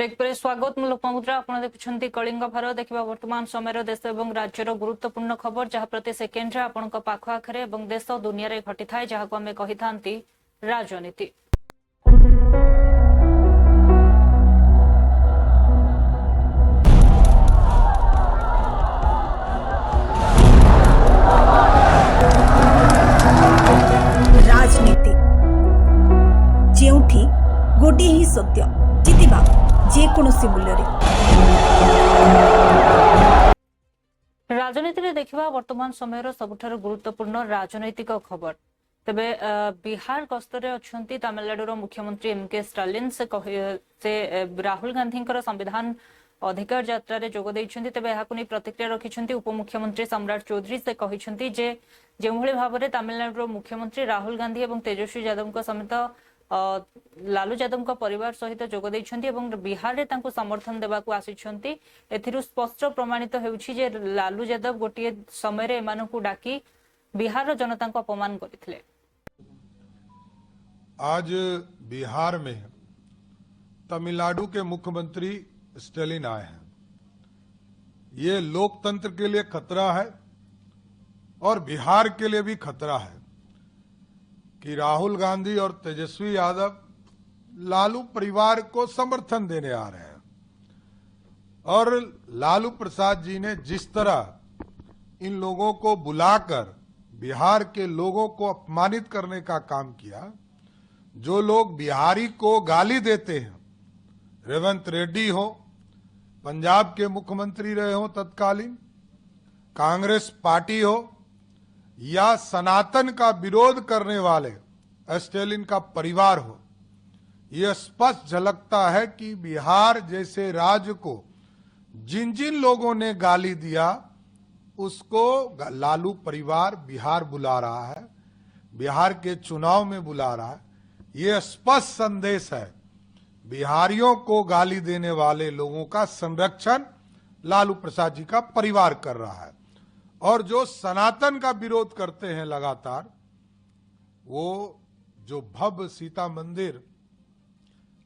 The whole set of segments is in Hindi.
ब्रेक पर स्वागत मु लोकमुद्रा आपण देखुछंती कलिंग भार देखिबा वर्तमान समय देश एवं राज्यर गुरुत्वपूर्ण खबर जहाँ प्रति सेकेंड रे आपण पाख आखरे एवं देश दुनिया रे घटी थाए जहाँ को आमे कहि थांती राजनीति। राजनीति जेउठी गोटे ही सत्य जितिबा जेकोसी मूल्य राजनीति रे देखिबा वर्तमान समय सबुठार गुरुत्वपूर्ण राजनैतिक खबर तेबे बिहार गस्तरे अछंती तमिलनाडु मुख्यमंत्री एमके स्टालिन से राहुल गांधी संविधान अधिकार यात्रा रे जोग दैछंती तेबे एहाकु नै प्रतिक्रिया रखिछंती उपमुख्यमंत्री सम्राट चौधरी से कहिछंती जे जेभଳି भाबरे तमिलनाडु मुख्यमंत्री राहुल गांधी एवं तेजस्वी यादव समेत लालू यादव परिवार सहित जोग दैछंती एवं बिहार रे तांको समर्थन देबाकू आसिछंती। एथिरु स्पष्ट प्रमाणित हेउछि जे लालू यादव गोटे समय रे एमानकू डाकी बिहार रो जनता को अपमान करथिले। आज बिहार में तमिलनाडु के मुख्यमंत्री स्टालिन आए हैं। ये लोकतंत्र के लिए खतरा है और बिहार के लिए भी खतरा है कि राहुल गांधी और तेजस्वी यादव लालू परिवार को समर्थन देने आ रहे हैं और लालू प्रसाद जी ने जिस तरह इन लोगों को बुलाकर बिहार के लोगों को अपमानित करने का काम किया, जो लोग बिहारी को गाली देते हैं, रेवंत रेड्डी हो, पंजाब के मुख्यमंत्री रहे हो तत्कालीन, कांग्रेस पार्टी हो या सनातन का विरोध करने वाले स्टालिन का परिवार हो, यह स्पष्ट झलकता है कि बिहार जैसे राज्य को जिन जिन लोगों ने गाली दिया उसको लालू परिवार बिहार बुला रहा है, बिहार के चुनाव में बुला रहा है। यह स्पष्ट संदेश है बिहारियों को गाली देने वाले लोगों का संरक्षण लालू प्रसाद जी का परिवार कर रहा है और जो सनातन का विरोध करते हैं लगातार, वो जो भव्य सीता मंदिर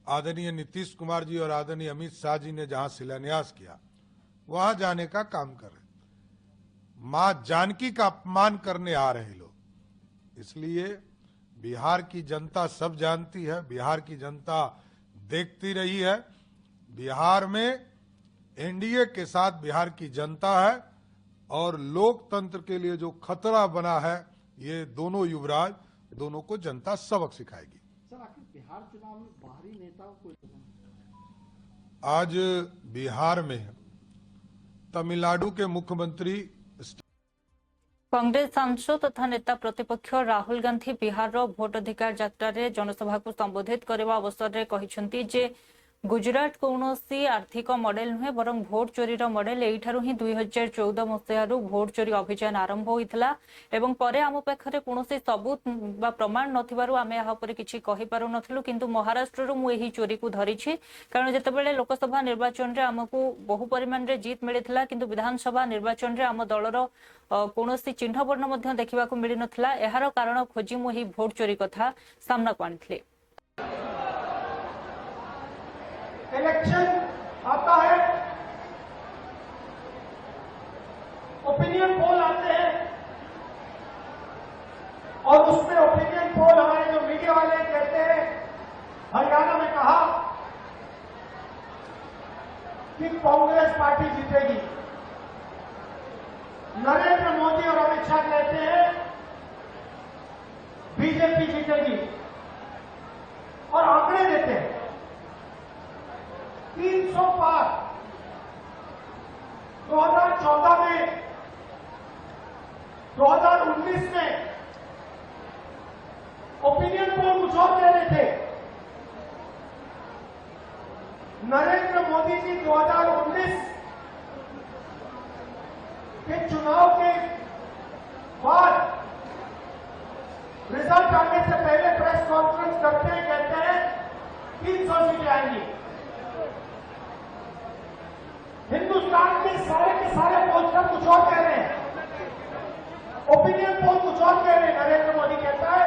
आदरणीय नीतीश कुमार जी और आदरणीय अमित शाह जी ने जहां शिलान्यास किया वहां जाने का काम कर रहे, मां जानकी का अपमान करने आ रहे लोग। इसलिए बिहार की जनता सब जानती है, बिहार की जनता देखती रही है। बिहार में एनडीए के साथ बिहार की जनता है और लोकतंत्र के लिए जो खतरा बना है, ये दोनों युवराज, दोनों को जनता सबक सिखाएगी। सर, आखिर बिहार चुनाव में बाहरी नेताओं को आज बिहार में तमिलनाडु के मुख्यमंत्री कांग्रेस सांसद तथा नेता प्रतिपक्ष राहुल गांधी बिहार भोट अधिकार यात्रा रे जनसभा को संबोधित करने अवसर में कहते जे गुजरात कौनसी आर्थिक मॉडल नुहे बरं भोट चोरी मॉडल एठारू ही 2014 मसीह भोट चोरी अभियान आरंभ होता एवं परे आम पाखे कौन सबूत बा प्रमाण नथिबारु आमे यहाँ पर किछि कहि पारु नथिलु किंतु महाराष्ट्र रु मु एही चोरी को धरिछि कारण जेतेबेले लोकसभा निर्वाचन रे आमको बहु परिमाण रे जीत मिलिथिला किंतु विधानसभा निर्वाचन रे आम दलर कौनसी चिन्ह वर्ण मध्य देखा मिली नथिला। एहार कारण खोजी मु एही भोट चोरी कथा सामना को आनिथिले। इलेक्शन आता है, ओपिनियन पोल आते हैं और उसमें ओपिनियन पोल हमारे जो मीडिया वाले कहते हैं, हरियाणा में कहा कि कांग्रेस पार्टी जीतेगी, नरेंद्र मोदी और अमित शाह कहते हैं बीजेपी जीतेगी और आंकड़े देते हैं 300 पार। 2014 में 2019 में ओपिनियन पोल कुछ और कह रहे थे। नरेंद्र मोदी जी 2019 के चुनाव के बाद रिजल्ट आने से पहले प्रेस कॉन्फ्रेंस करते हैं, कहते हैं 300 सीटें आएंगी। हिंदुस्तान के सारे पोस्टर कुछ और कह रहे हैं, ओपिनियन पोल कुछ और कह रहे हैं। नरेंद्र मोदी कहता है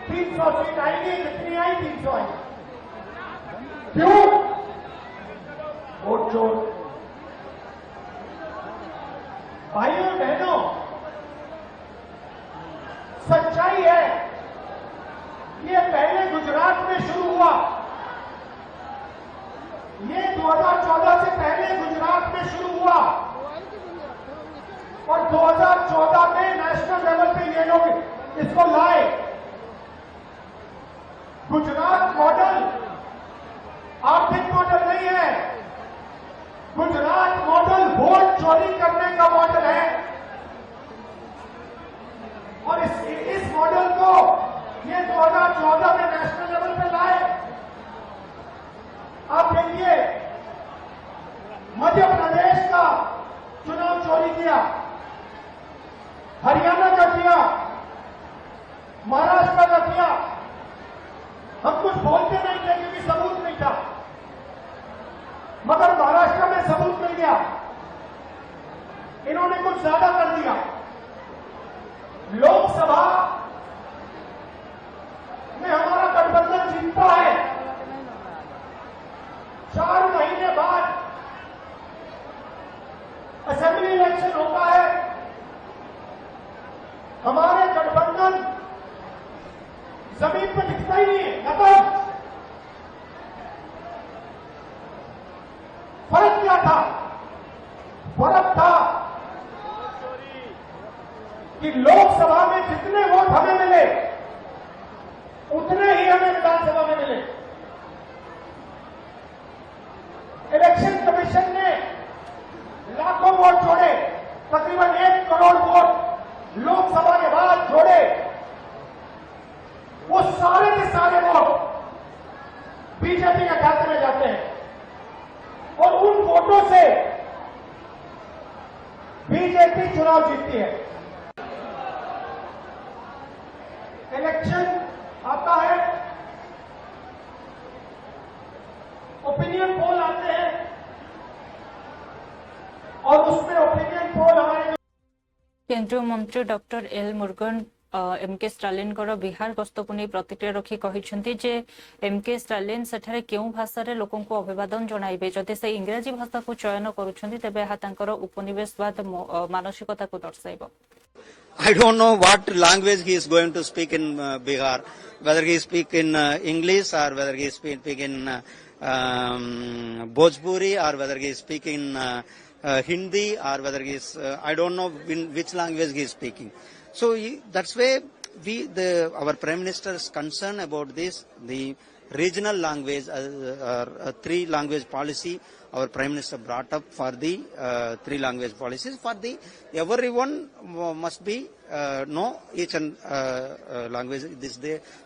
300 सीट आएंगी, जितनी आई 300 आई। क्यों? चोर। भाइयों बहनों, सच्चाई है, ये पहले गुजरात में शुरू हुआ। ये 2014 से पहले गुजरात में शुरू हुआ और 2014 में नेशनल लेवल पे ये लोग इसको लाए। गुजरात मॉडल आर्थिक मॉडल नहीं है, गुजरात मॉडल वोट चोरी करने का मॉडल है। और इस मॉडल को ये 2014 में नेशनल लेवल पे लाए। आप देखिए, मध्य प्रदेश का चुनाव चोरी किया, हरियाणा का किया, महाराष्ट्र का किया। हम कुछ बोलते नहीं थे क्योंकि सबूत नहीं था, मगर महाराष्ट्र में सबूत मिल गया। इन्होंने कुछ ज्यादा कर दिया। लोकसभा में हमारा गठबंधन जीतता है, 4 महीने बाद असेंबली इलेक्शन होता है, हमारे गठबंधन जमीन पर दिखता ही नहीं है, खत्म। फर्क क्या था? फर्क था कि लोकसभा में जितने वोट हमें मिले उतने ही हमें विधानसभा में मिले। इलेक्शन कमीशन ने लाखों वोट जोड़े, तकरीबन 1 करोड़ वोट लोकसभा के बाद जोड़े। वो सारे के सारे वोट बीजेपी के खाते में जाते हैं और उन वोटों से बीजेपी चुनाव जीतती है। इलेक्शन आता है, ओपिनियन पोल आते हैं और उसमें ओपिनियन पोल हमारे केंद्रीय मंत्री डॉक्टर एल मुरुगन एमके स्टालिन बिहार गस्त को नहीं प्रतिक्रिया रखी कहते जे एमके स्टालिन सेठारे केउ भाषा रे लोकन को अभिवादन जणाइबे, जदि से इंग्रजी भाषा को चयन करुछंती तेबे एहा तांकर उपनिवेशवाद मानसिकता को दर्शाइबो। I don't know what language he is going to speak in Bihar, whether he speak in English or whether he speak in Bhojpuri or whether he speak in Hindi or whether he is, I don't know in which language he is speaking. So that's why our Prime Minister is concerned about this, the regional language, 3 language policy. Our Prime Minister brought up for the 3 language policies. For the everyone must be know each and language.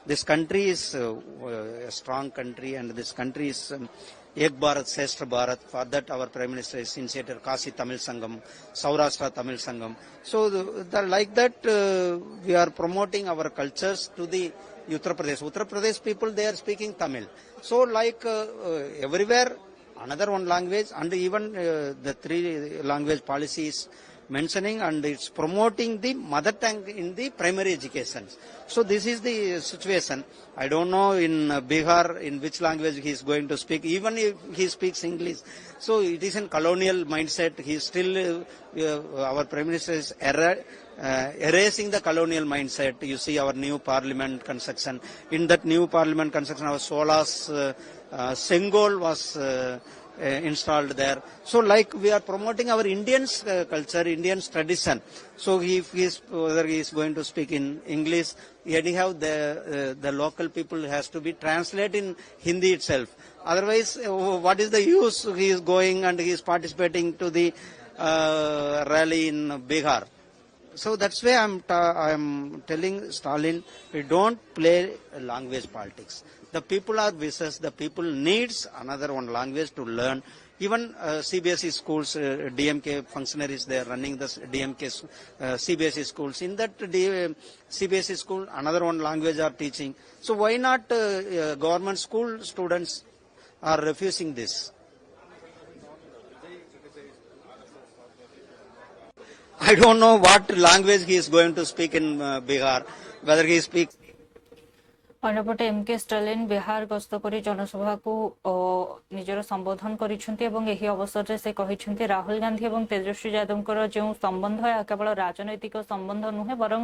This country is a strong country, and this country is Ek Bharat Shrestha Bharat. For that, our Prime Minister is initiated Kasi Tamil Sangam, Saurashtra Tamil Sangam. So like that, we are promoting our cultures to the Uttar Pradesh. Uttar Pradesh people, they are speaking Tamil. So like everywhere, another one language, and even the 3 language policy is mentioning, and it's promoting the mother tongue in the primary education. So this is the situation. I don't know in Bihar in which language he is going to speak, even if he speaks English. So it is a colonial mindset. He is still, our Prime Minister is erasing the colonial mindset. You see our new parliament construction. In that new parliament construction, our Sola's Sengol was installed there. So like we are promoting our Indians culture, Indians tradition. So if he is, whether he is going to speak in English, anyhow the local people has to be translated in Hindi itself. Otherwise, what is the use? He is going and he is participating to the rally in Bihar. So that's why I am telling Stalin, we don't play language politics. The people are vicious. The people needs another one language to learn. Even CBSE schools, DMK functionaries, they are running the DMK CBSE schools. In that CBSE school, another one language are teaching. So why not government school students are refusing this? I don't know what language he is going to speak in Bihar, whether he speaks. ଅନ୍ୟପଟେ ଏମ୍କେ ଷ୍ଟାଲିନ୍ ବିହାର ଗସ୍ତ କରି ଜନସଭାକୁ ନିଜର ସମ୍ବୋଧନ କରିଛନ୍ତି ଏବଂ ଏହି ଅବସରରେ ସେ କହିଛନ୍ତି ରାହୁଲ ଗାନ୍ଧୀ ଏବଂ ତେଜସ୍ୱୀ ଯାଦବଙ୍କର ଯେଉଁ ସମ୍ବନ୍ଧ ଏହା କେବଳ ରାଜନୈତିକ ସମ୍ବନ୍ଧ ନୁହେଁ ବରଂ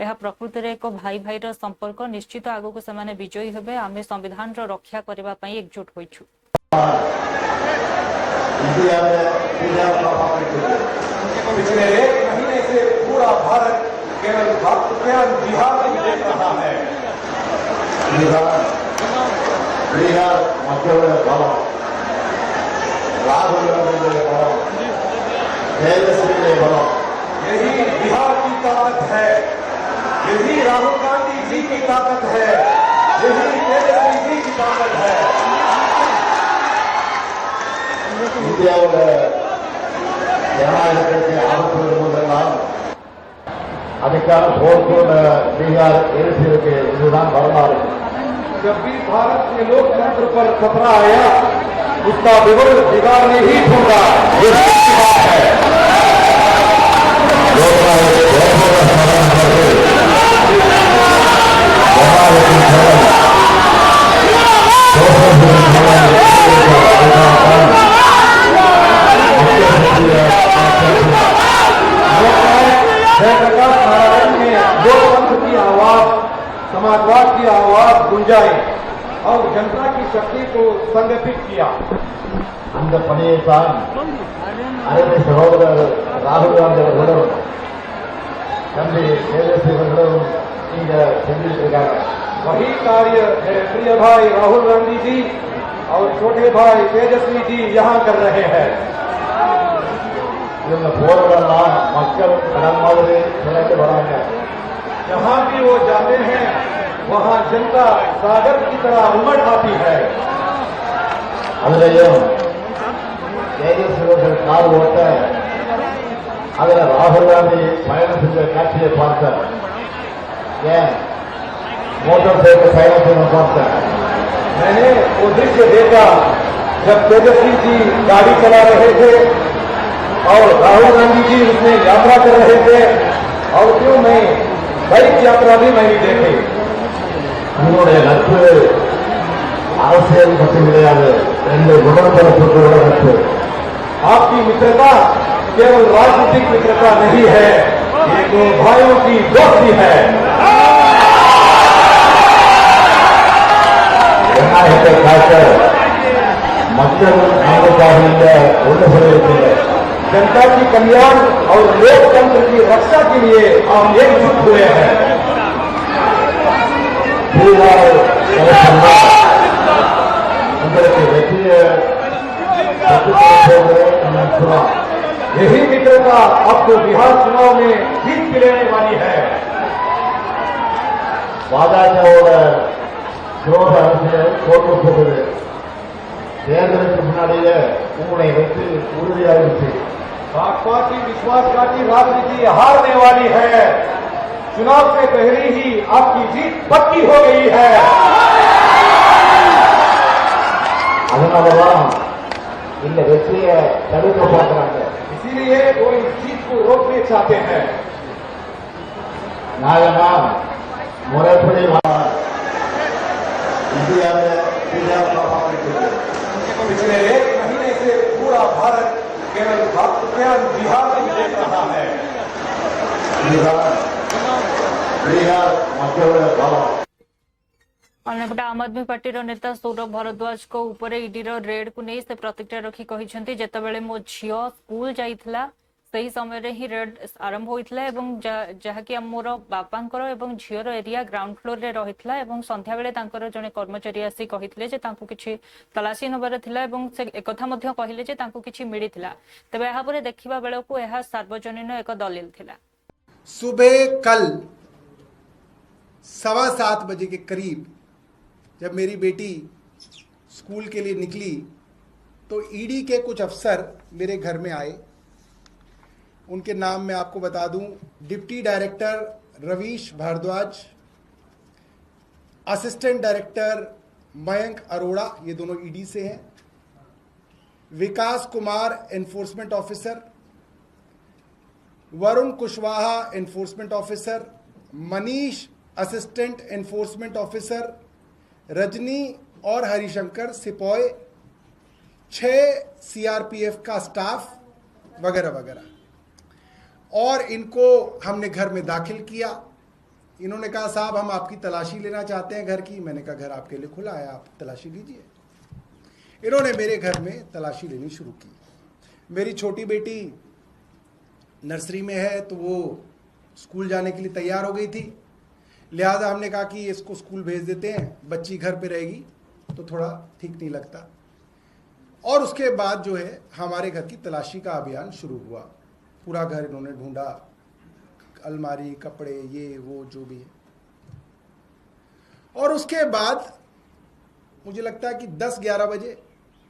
ଏହା ପ୍ରକୃତରେ ଏକ ଭାଇ ଭାଇର ସମ୍ପର୍କ ନିଶ୍ଚିତ ଆଗକୁ ସେମାନେ ବିଜୟୀ ହେବେ ଆମେ ସମ୍ବିଧାନର ରକ୍ଷା କରିବା ପାଇଁ ଏକଜୁଟ ହୋଇଛୁ। पिछले 1 महीने से पूरा भारत केवल बिहार में देख रहा है। बिहार मध्य बल राहुल गांधी बल तेजस्वी बल यही बिहार की ताकत है, यही राहुल गांधी जी की ताकत है, यही तेजस्वी जी की ताकत है। இந்தியாவில் ஜனநாயகத்திற்கு ஆபத்து வருவதெல்லாம் அதுக்கான போர்க்கோட பீகார் எழுச்சியிருக்கு இதுதான் வரலாறு। जब भी भारत के लोकतंत्र पर खतरा आया उसका विवरण बिहार ने ही ढूंढा। ये सच्ची बात है। जयप्रकाश नारायण ने लोकतंत्र की आवाज, समाजवाद की आवाज गुंजाई और जनता की शक्ति को संगठित किया। அந்த பணியை தான் அருமை சகோதரர் ராகுல் காந்தி அவர்களும் தம்பி தேஜஸ்வி அவர்களும் இங்க செஞ்சுட்டு இருக்காங்க। वही कार्य मेरे प्रिय भाई राहुल गांधी जी और छोटे भाई तेजस्वी जी यहाँ कर रहे हैं। இவங்க போறதெல்லாம் மக்கள் கடன் மாதிரி திரண்டு வராங்க। जहाँ भी वो जाते हैं वहाँ जनता सागर की तरह उमड़ आती है। அதுலயும் தேஜஸ்வி அவர்கள் கார் ஓட்ட அதுல ராகுல் காந்தி பயணம் செஞ்ச காட்சியை பார்த்தேன்। ஏன் मोटर साइकिल பயணம் செய்ய பார்த்தேன்। मैंने वो दृश्य देखा जब तेजस्वी जी गाड़ी चला रहे थे और राहुल गांधी जी उसमें यात्रा कर रहे थे और क्यों नहीं बाइक यात्रा भी मैंने देखी। உங்களுடைய நட்பு அரசியல் பற்றி கிடையாது, ரெண்டு குணப்படுத்தப்பட்ட நட்பு। आपकी मित्रता केवल राजनीतिक मित्रता नहीं है, ये दो भाइयों की दोस्ती है। ஜனநாயகத்தை காக்க மக்கள் நமக்காக இந்த ஒன்று சொல்லியிருக்கிறது। जनता की कल्याण और लोकतंत्र की रक्षा के लिए हम एकजुट हुए हैं। பீகார் உங்களுக்கு வெற்றியை பெற்றுத்தரப்போகிறேன்। यही मित्रता आपको बिहार चुनाव में जीत दिलाने वाली है। பாஜகவோட துரோக அரசியல் தோற்று போகுது। தேர்தலுக்கு முன்னாடியே உங்களுடைய வெற்றி உறுதியாகிடுச்சு। भाजपा की विश्वासघाती राजनीति हारने वाली है। चुनाव से पहले ही आपकी जीत पक्की हो गई है। அதனாலதான் இந்த வெற்றியை தடுக்க பார்க்கிறாங்க। इसीलिए वो इस जीत को रोकने चाहते हैं। நாயகம் முறைப்படி இந்தியாவில் பீகார் पिछले 1 महीने से पूरा भारत केवल बिहार में देख रहा है। बिहार मध्य बल ଅନ୍ୟପଟେ ଆମ୍ ଆଦମୀ ପାର୍ଟିର ନେତା ସୌରଭ ଭରଦ୍ୱାଜଙ୍କ ଉପରେ ଇଡିର ରେଡ୍କୁ ନେଇ ସେ ପ୍ରତିକ୍ରିୟା ରଖି କହିଛନ୍ତି ଯେତେବେଳେ ମୋ ଝିଅ ସ୍କୁଲ ଯାଇଥିଲା ସେହି ସମୟରେ ହିଁ ରେଡ୍ ଆରମ୍ଭ ହୋଇଥିଲା ଏବଂ ଯାହାକି ମୋର ବାପାଙ୍କର ଏବଂ ଝିଅର ଏରିଆ ଗ୍ରାଉଣ୍ଡ ଫ୍ଲୋରରେ ରହିଥିଲା ଏବଂ ସନ୍ଧ୍ୟାବେଳେ ତାଙ୍କର ଜଣେ କର୍ମଚାରୀ ଆସି କହିଥିଲେ ଯେ ତାଙ୍କୁ କିଛି ତଲାସି ନେବାର ଥିଲା ଏବଂ ସେ ଏକଥା ମଧ୍ୟ କହିଲେ ଯେ ତାଙ୍କୁ କିଛି ମିଳିଥିଲା। ତେବେ ଏହାପରେ ଦେଖିବା ବେଳକୁ ଏହା ସାର୍ବଜନୀନ ଏକ ଦଲିଲ ଥିଲା। सुबह कल 7:15 बजे के करीब जब मेरी बेटी स्कूल के लिए निकली तो ईडी के कुछ अफसर मेरे घर में आए। उनके नाम मैं आपको बता दूं, deputy director Ravish Bhardwaj, assistant director Mayank Arora, ये दोनों ईडी से हैं, Vikas Kumar enforcement officer, Varun Kushwaha enforcement officer, Manish assistant enforcement officer, Rajni और हरिशंकर सिपाही, 6 सीआरपीएफ का स्टाफ वगैरह वगैरह। और इनको हमने घर में दाखिल किया। इन्होंने कहा साहब हम आपकी तलाशी लेना चाहते हैं घर की। मैंने कहा घर आपके लिए खुला है, आप तलाशी लीजिए। इन्होंने मेरे घर में तलाशी लेनी शुरू की। मेरी छोटी बेटी नर्सरी में है तो वो स्कूल जाने के लिए तैयार हो गई थी, लिहाजा हमने कहा कि इसको स्कूल भेज देते हैं, बच्ची घर पे रहेगी तो थोड़ा ठीक नहीं लगता। और उसके बाद जो है हमारे घर की तलाशी का अभियान शुरू हुआ। पूरा घर इन्होंने ढूंढा, अलमारी, कपड़े, ये वो जो भी है। और उसके बाद मुझे लगता है कि 10-11 बजे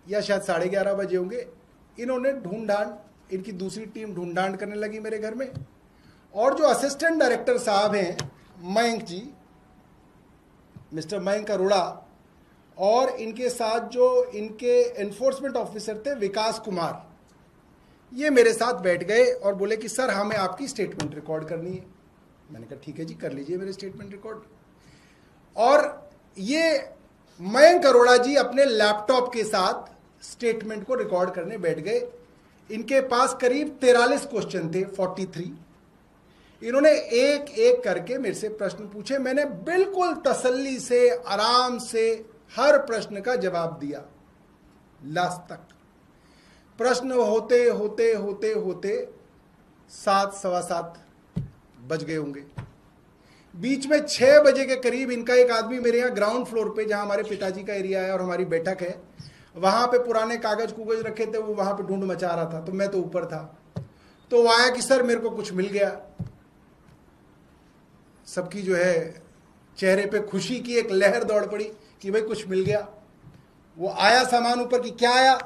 या शायद 11:30 बजे होंगे, इन्होंने ढूंढांड, इनकी दूसरी टीम ढूंढांड करने लगी मेरे घर में। और जो असिस्टेंट डायरेक्टर साहब हैं मयंक जी, मिस्टर मयंक अरोड़ा, और इनके साथ जो इनके एनफोर्समेंट ऑफिसर थे विकास कुमार, ये मेरे साथ बैठ गए और बोले कि सर हमें आपकी स्टेटमेंट रिकॉर्ड करनी है। मैंने कहा ठीक है जी, कर लीजिए मेरे स्टेटमेंट रिकॉर्ड। और ये मयंक अरोड़ा जी अपने लैपटॉप के साथ स्टेटमेंट को रिकॉर्ड करने बैठ गए। इनके पास करीब 43 क्वेश्चन थे, 43। इन्होंने एक एक करके मेरे से प्रश्न पूछे। मैंने बिल्कुल तसल्ली से, आराम से हर प्रश्न का जवाब दिया लास्ट तक। प्रश्न होते होते होते होते 7, 7:15 बज गए होंगे। बीच में 6 बजे के करीब इनका एक आदमी मेरे यहाँ ग्राउंड फ्लोर पे, जहां हमारे पिताजी का एरिया है और हमारी बैठक है, वहां पे पुराने कागज कुगज रखे थे, वो वहां पे ढूंढ मचा रहा था। तो मैं तो ऊपर था, तो वो आया कि सर मेरे को कुछ मिल गया। सबकी जो है चेहरे पे खुशी की एक लहर दौड़ पड़ी कि भाई कुछ मिल गया। वो आया सामान ऊपर की, क्या आया?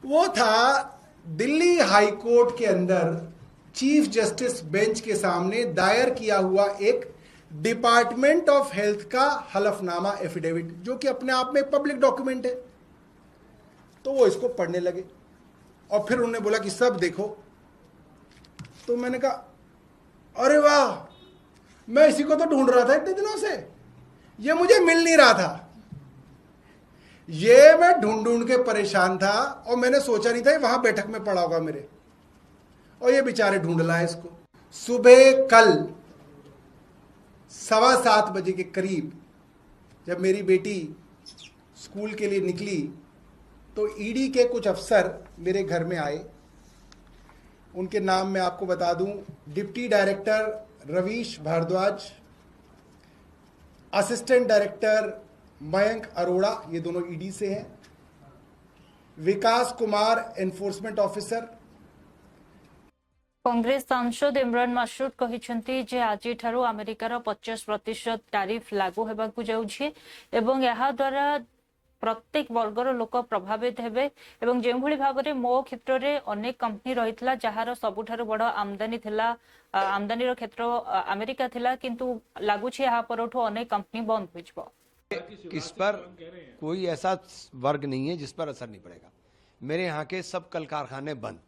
वो था दिल्ली हाई कोर्ट के अंदर चीफ जस्टिस बेंच के सामने दायर किया हुआ एक डिपार्टमेंट ऑफ हेल्थ का हलफनामा एफिडेविट, जो कि अपने आप में पब्लिक डॉक्यूमेंट है। तो वो इसको पढ़ने लगे और फिर उन्होंने बोला कि सब देखो। तो मैंने कहा अरे वाह, मैं इसी को तो ढूंढ रहा था इतने दिनों से, ये मुझे मिल नहीं रहा था। ये मैं ढूंढ ढूंढ के परेशान था और मैंने सोचा नहीं था ये वहां बैठक में पड़ा होगा मेरे, और ये बेचारे ढूंढ रहा है इसको। सुबह कल 7:15 बजे के करीब जब मेरी बेटी स्कूल के लिए निकली तो ईडी के कुछ अफसर मेरे घर में आए। उनके नाम मैं आपको बता दूं, deputy director Ravish Bhardwaj, assistant director Mayank Arora, ये दोनों ईडी से हैं, विकास कुमार एनफोर्समेंट ऑफिसर। कांग्रेस सांसद इमरान मासूद कहिसेंती जे आज ठारू अमेरिकार 50% टैरिफ लागू हेबाकु जाउछि एवं यहा द्वारा प्रत्येक वर्गर लोक प्रभावित हेबे एवं जे भली भाबरे मो क्षेत्र रे अनेक कंपनी रहितला जहार सबुठारु बड़ आमदानी थिला, आमदानी रो क्षेत्र अमेरिका थिला, किंतु लागू छि यहा परठो अनेक कंपनी बंद हो जिवो। इस पर कोई ऐसा वर्ग नहीं है जिस पर असर नहीं पड़ेगा। मेरे यहाँ के सब कल कारखाने बंद,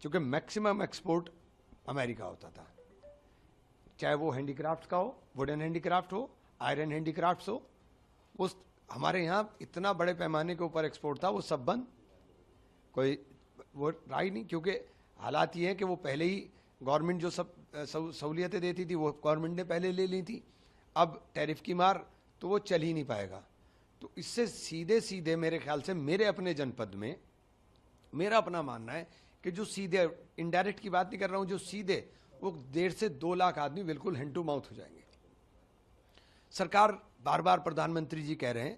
क्योंकि मैक्सिमम एक्सपोर्ट अमेरिका होता था, चाहे वो हैंडीक्राफ्ट का हो, वुडन हैंडीक्राफ्ट हो, आयरन हैंडीक्राफ्ट हो। उस हमारे यहाँ इतना बड़े पैमाने के ऊपर एक्सपोर्ट था, वो सब बंद। कोई वो राय नहीं, क्योंकि हालात ये है कि वो पहले ही गवर्नमेंट जो सब सहूलियतें देती थी वो गवर्नमेंट ने पहले ले ली थी। अब टैरिफ की मार तो वो चल ही नहीं पाएगा। तो इससे सीधे सीधे मेरे ख्याल से मेरे अपने जनपद में मेरा अपना मानना है कि जो सीधे, इनडायरेक्ट की बात नहीं कर रहा हूं, जो सीधे, वो 1.5 से 2 लाख आदमी बिल्कुल हैंड टू माउथ हो जाएंगे। सरकार बार बार, प्रधानमंत्री जी कह रहे हैं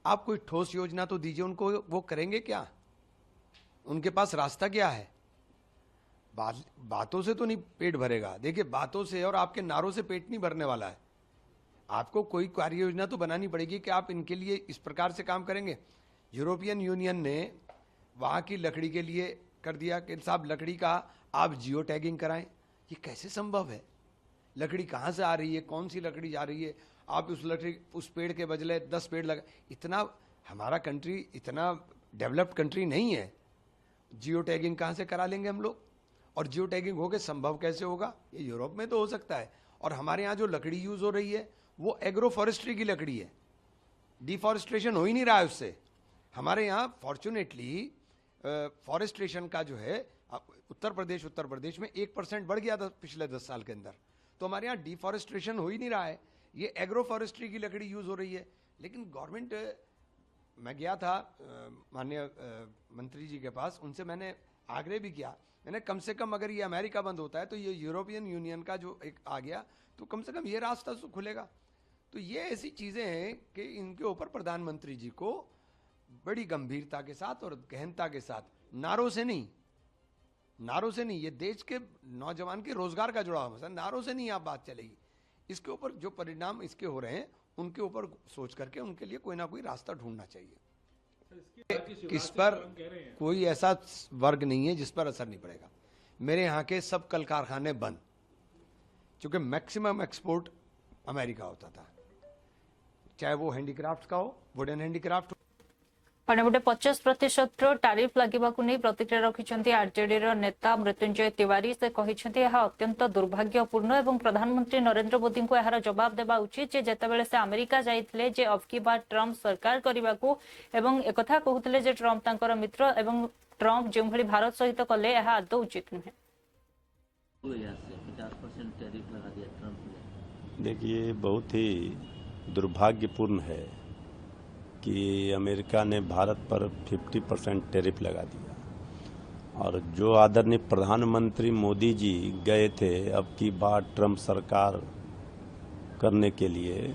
आप कोई ठोस योजना तो दीजिए उनको, वो करेंगे क्या? उनके पास रास्ता क्या है? बातों से तो नहीं पेट भरेगा। देखिए, बातों से और आपके नारों से पेट नहीं भरने वाला है। आपको कोई कार्य योजना तो बनानी पड़ेगी कि आप इनके लिए इस प्रकार से काम करेंगे। यूरोपियन यूनियन ने वहां की लकड़ी के लिए कर दिया कि साहब लकड़ी का आप जियो टैगिंग कराएं। ये कैसे संभव है? लकड़ी कहाँ से आ रही है, कौन सी लकड़ी जा रही है, आप उस लकड़ी, उस पेड़ के बदले 10 पेड़ लगा। इतना हमारा कंट्री इतना डेवलप्ड कंट्री नहीं है। जियो टैगिंग कहाँ से करा लेंगे हम लोग? और जियो टैगिंग हो के संभव कैसे होगा? ये यूरोप में तो हो सकता है, और हमारे यहाँ जो लकड़ी यूज हो रही है वो एग्रो फॉरेस्ट्री की लकड़ी है, डिफॉरेस्ट्रेशन हो ही नहीं रहा है उससे। हमारे यहाँ फॉर्चुनेटली फॉरेस्ट्रेशन का जो है उत्तर प्रदेश में 1% बढ़ गया था पिछले 10 साल के अंदर। तो हमारे यहाँ डिफॉरेस्ट्रेशन हो ही नहीं रहा है, ये एग्रो फॉरेस्ट्री की लकड़ी यूज हो रही है। लेकिन गवर्नमेंट, मैं गया था माननीय मंत्री जी के पास, उनसे मैंने आग्रह भी किया, मैंने कम से कम अगर ये अमेरिका बंद होता है तो ये यूरोपियन यूनियन का जो एक आ गया तो कम से कम ये रास्ता तो खुलेगा। तो ये ऐसी चीजें हैं कि इनके ऊपर प्रधानमंत्री जी को बड़ी गंभीरता के साथ और गहनता के साथ, नारों से नहीं, ये देश के नौजवान के रोजगार का जुड़ा हुआ, नारों से नहीं आप बात चलेगी। इसके ऊपर जो परिणाम इसके हो रहे हैं उनके ऊपर सोच करके उनके लिए कोई ना कोई रास्ता ढूंढना चाहिए। इस पर कोई ऐसा वर्ग नहीं है जिस पर असर नहीं पड़ेगा। मेरे यहाँ के सब कल कारखाने बंद, क्योंकि मैक्सिमम एक्सपोर्ट अमेरिका होता था, चाहे वो हैंडीक्राफ्ट का हो, वुडन हैंडीक्राफ्ट। अन्यपटे 50% टारिफ लागू नहीं प्रतिक्रिया रखिंट आरजेडी नेता मृत्युंजय तिवारी। से कहते यह अत्यंत दुर्भाग्यपूर्ण और प्रधानमंत्री नरेंद्र मोदी को यार जवाब देवा उचित जे जेतेबेले से अमेरिका जाइथिले जे अबकी बार ट्रंप सरकार करबाकू एवं एकथा कहते जे ट्रंप तांकर मित्र एवं ट्रंप जो भली भारत सहित कले यह आदौ उचित नुहे। 50% टैरिफ लगा दिया ट्रंप ने। देखिए, बहुत ही दुर्भाग्यपूर्ण है कि अमेरिका ने भारत पर 50% टैरिफ लगा दिया और जो आदरणीय प्रधानमंत्री मोदी जी गए थे अब की बार ट्रंप सरकार करने के लिए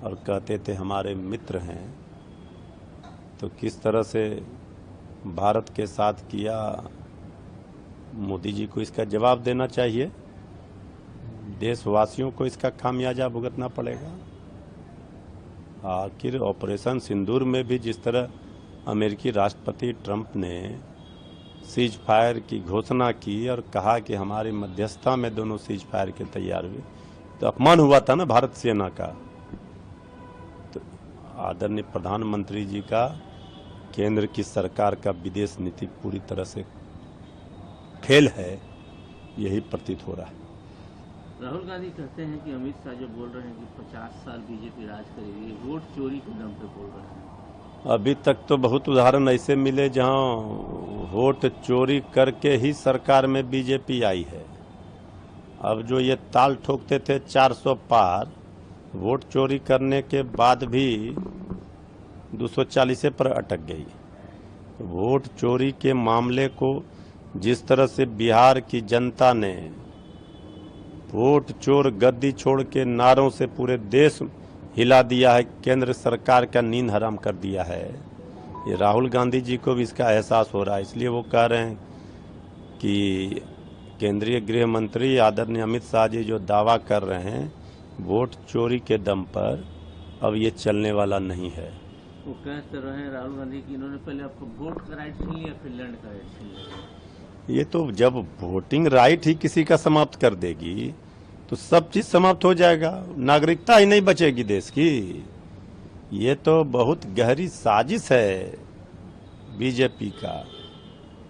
और कहते थे हमारे मित्र हैं, तो किस तरह से भारत के साथ किया, मोदी जी को इसका जवाब देना चाहिए। देशवासियों को इसका खामियाजा भुगतना पड़ेगा। आखिर ऑपरेशन सिंदूर में भी जिस तरह अमेरिकी राष्ट्रपति ट्रंप ने सीज फायर की घोषणा की और कहा कि हमारी मध्यस्थता में दोनों सीज फायर के तैयार हुए, तो अपमान हुआ था ना भारत सेना का। तो आदरणीय प्रधानमंत्री जी का केंद्र की सरकार का विदेश नीति पूरी तरह से फेल है, यही प्रतीत हो रहा है। राहुल गांधी कहते हैं कि अमित शाह जो बोल रहे हैं कि 50 साल बीजेपी राज करेगी, वोट चोरी के दम पे बोल रहे हैं। अभी तक तो बहुत उदाहरण ऐसे मिले जहां वोट चोरी करके ही सरकार में बीजेपी आई है। अब जो ये ताल ठोकते थे 400 पार, वोट चोरी करने के बाद भी 240 पर अटक गई। तो वोट चोरी के मामले को जिस तरह से बिहार की जनता ने वोट चोर गद्दी छोड़ के नारों से पूरे देश हिला दिया है, केंद्र सरकार का नींद हराम कर दिया है, ये राहुल गांधी जी को भी इसका एहसास हो रहा है। इसलिए वो कह रहे हैं कि केंद्रीय गृह मंत्री आदरणीय अमित शाह जी जो दावा कर रहे हैं वोट चोरी के दम पर, अब ये चलने वाला नहीं है। वो कह रहे हैं राहुल गांधी की इन्होंने पहले आपको वोट का राइट छीन लिया, फिर लैंड का राइट छीन लिया। ये तो जब वोटिंग राइट ही किसी का समाप्त कर देगी तो सब चीज समाप्त हो जाएगा, नागरिकता ही नहीं बचेगी देश की। ये तो बहुत गहरी साजिश है बीजेपी का,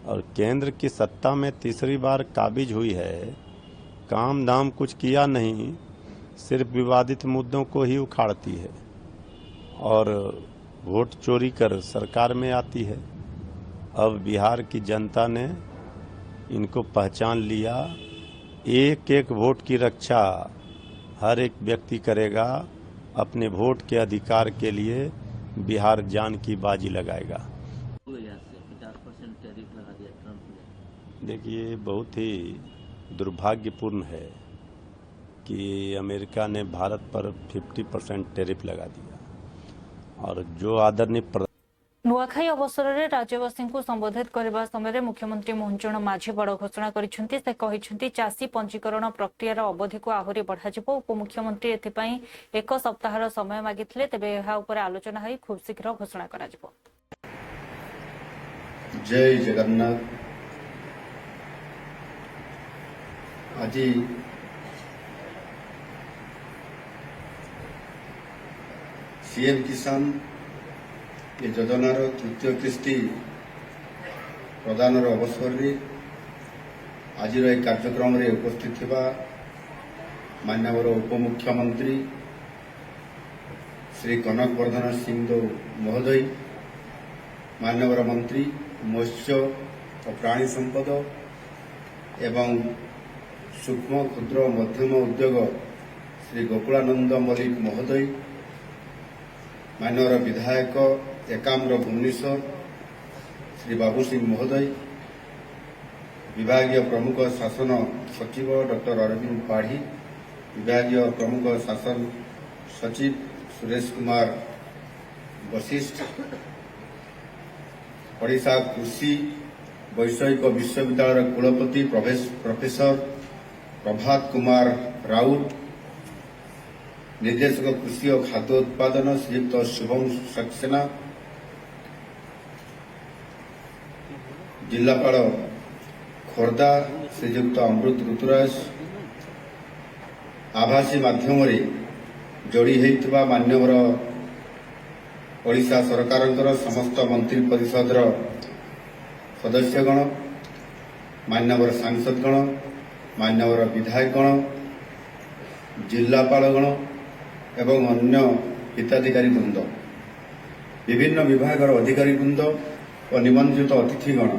और केंद्र की सत्ता में तीसरी बार काबिज हुई है, काम धाम कुछ किया नहीं, सिर्फ विवादित मुद्दों को ही उखाड़ती है और वोट चोरी कर सरकार में आती है। अब बिहार की जनता ने इनको पहचान लिया, एक एक वोट की रक्षा हर एक व्यक्ति करेगा, अपने वोट के अधिकार के लिए बिहार जान की बाजी लगाएगा। 50% टैरिफ लगा दिया ट्रंप ने। देखिए, बहुत ही दुर्भाग्यपूर्ण है कि अमेरिका ने भारत पर 50% टैरिफ लगा दिया और जो आदरणीय नुआखाई अवसर में राज्यवासी को संबोधित करने समय मुख्यमंत्री मोहन माझी बड़ घोषणा करछन्ती। से कहिछन्ती चाषी पंजीकरण प्रक्रियार अवधि को आहुरी बढ़ाजिबो। उपमुख्यमंत्री एथिपाई 1 सप्ताहर समय मागिथिले, तेबे एहा उपरे आलोचना होई खूब शीघ्र घोषणा कराजिबो। जय जगन्नाथ। आज सीएम किसान ये योजनार तृतीय किस्ती प्रदान अवसर में आज कार्यक्रम में उपस्थित थिबा मान्यवर उपमुख्यमंत्री श्री कनक वर्धन सिंहदेव महोदय, मान्यवर मंत्री मत्स्य और प्राणी संपद एवं सूक्ष्म क्षुद्र मध्यम उद्योग श्री गोकुलानंद मल्लिक महोदय, मान्यवर विधायक एकाम्र भुवनेश्वर श्री बाबू सिंह महोदय, विभागीय प्रमुख शासन सचिव डॉक्टर अरविंद पाढ़ी, विभागीय प्रमुख शासन सचिव सुरेश कुमार वशिष्ठ, ओडिशा कृषि वैषयिक विश्वविद्यालय कुलपति प्रोफेसर प्रभात कुमार राउत, निर्देशक कृषि और खाद्य उत्पादन श्रीयुक्त शुभम सक्सेना, जिलापाल खोर्धा श्रीयुक्त अमृत ऋतुराज, आभासी माध्यम जोड़ी होता मान्यवर ओडिशा सरकार समस्त मंत्री परिषद सदस्यगण, मान्यवर सांसदगण, मान्यवर विधायकगण, जिलापालगण एवं अन्य हिताधिकारी वृंद, विभिन्न विभाग अधिकारी वृंद और निमंत्रित अतिथिगण,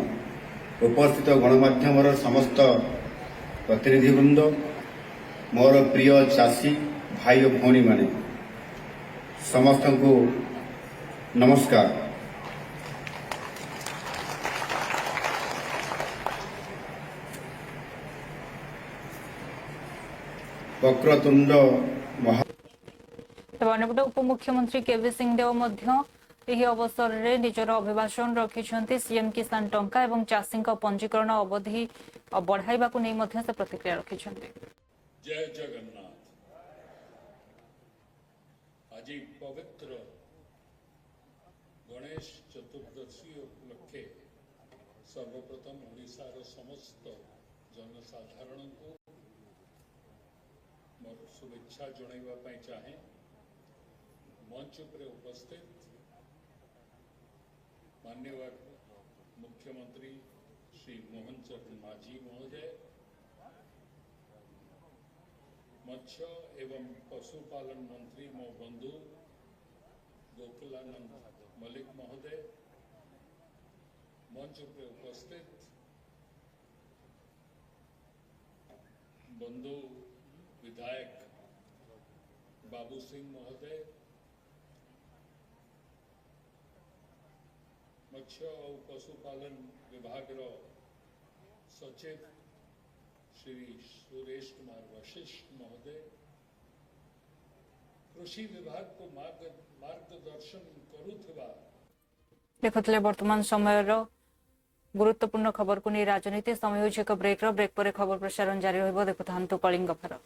उपस्थित गणमाध्यम समस्त प्रतिनिधि वृंद, मोर प्रिय चाषी भाई और भौणी माने समस्त को नमस्कार। वक्रतुंड महा अन्यपटे उपमुख्यमंत्री केवी सिंहदेव ଏହି ଅବସରରେ ନିଜର ଅଭିଭାଷଣ ରଖିଛନ୍ତି। सीएम किसान टंका एवं चाषी पंजीकरण अवधि बढ़ाइबाकू नै ମଧ୍ୟ से प्रतिक्रिया रखिଛନ୍ତି। जय जगन्नाथ। आज पवित्र गणेश चतुर्दशी उपलक्षे सर्वप्रथम ओडिशार समस्त जनसाधारण को मोर शुभेच्छा जणाइबा पई चाहे। मंच पर उपस्थित मान्यवर मुख्यमंत्री श्री मोहन चरण मांझी महोदय, मत्स्य एवं पशुपालन मंत्री मो बंधु गोकुलानंद मल्लिक महोदय, मंच पर उपस्थित बंधु विधायक बाबू सिंह महोदय, मत्स्य और पशुपालन विभाग सचिव श्री सुरेश कुमार वशिष्ठ महोदय, कृषि विभाग को मार्गदर्शन करुवा देखुले वर्तमान समय गुरुत्वपूर्ण खबर को नहीं राजनीति समय एक ब्रेक पर खबर प्रसारण जारी रहिबो। देखु कलिंग खबर।